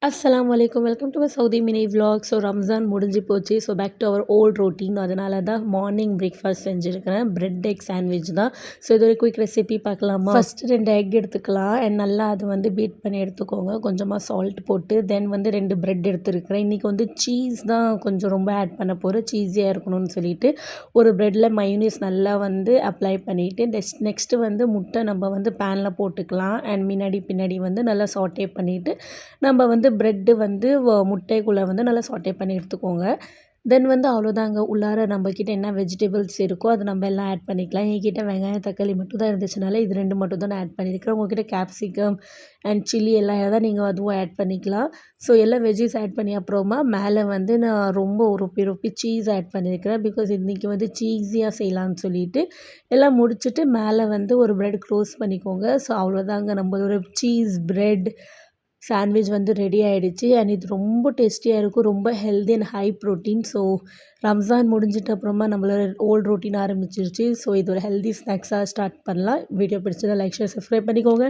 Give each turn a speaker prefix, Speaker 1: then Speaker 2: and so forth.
Speaker 1: அஸ்ஸலாமு அலைக்கும். Welcome to my Saudi mini vlog. So Ramzan முடிஞ்சு போச்சு. So back to our old routine. அதனால தான் மார்னிங் பிரேக்ஃபாஸ்ட் செஞ்சுருக்கிறேன். பிரெட் எக் சாண்ட்விச் தான். ஸோ இது ஒரு குயிக் ரெசிபி பார்க்கலாமா? ஃபஸ்ட்டு 2 எக் எடுத்துக்கலாம். அண்ட் நல்லா அது வந்து பீட் பண்ணி எடுத்துக்கோங்க. கொஞ்சமாக சால்ட் போட்டு தென் வந்து 2 பிரெட் எடுத்துருக்கிறேன். இன்றைக்கி வந்து சீஸ் தான் கொஞ்சம் ரொம்ப ஆட் பண்ண போகிறேன். சீஸியாக இருக்கணும்னு சொல்லிட்டு ஒரு ப்ரெட்டில் மயோனீஸ் நல்லா வந்து அப்ளை பண்ணிவிட்டு நெக்ஸ்ட்டு வந்து முட்டை நம்ம வந்து பேனில் போட்டுக்கலாம். அண்ட் பின்னாடி வந்து நல்லா சாட்டே பண்ணிவிட்டு நம்ம வந்து ப்ரெட்டு வந்து முட்டைக்குள்ளே வந்து நல்லா சாட்டே பண்ணி எடுத்துக்கோங்க. தென் வந்து அவ்வளோதாங்க. உள்ளார நம்மக்கிட்ட என்ன வெஜிடபிள்ஸ் இருக்கோ அதை நம்ம எல்லாம் ஆட் பண்ணிக்கலாம். என்கிட்ட வெங்காயம் தக்காளி மட்டும் தான் இருந்துச்சுனால இது 2 மட்டும் தான் நான் ஆட் பண்ணியிருக்கிறேன். உங்கள்கிட்ட கேப்சிகம் அண்ட் சில்லி எல்லாம் தான் நீங்கள் அதுவும் ஆட் பண்ணிக்கலாம். ஸோ எல்லாம் வெஜ்ஜிஸ் ஆட் பண்ணி அப்புறமா மேலே வந்து நான் ரொம்ப ரொப்பி சீஸ் ஆட் பண்ணியிருக்கிறேன். பிகாஸ் இன்றைக்கி வந்து சீஸியாக செய்யலான்னு சொல்லிட்டு எல்லாம் முடிச்சுட்டு மேலே வந்து ஒரு ப்ரெட் க்ளோஸ் பண்ணிக்கோங்க. ஸோ அவ்வளோதாங்க, நம்மளோட சீஸ் ப்ரெட் சாண்ட்விச் வந்து ரெடி ஆகிடுச்சு. அண்ட் இது ரொம்ப டேஸ்டியாக இருக்கும். ரொம்ப healthy and high protein. So Ramzan முடிஞ்சிட்ட அப்புறமா நம்மளோட ஓல்ட் ரொட்டீன் ஆரம்பிச்சிருச்சு. ஸோ இது ஒரு ஹெல்தி ஸ்நாக்ஸாக ஸ்டார்ட் பண்ணலாம். வீடியோ பிடிச்சதை லைக் ஷேர் சப்ஸ்கிரைப் பண்ணிக்கோங்க.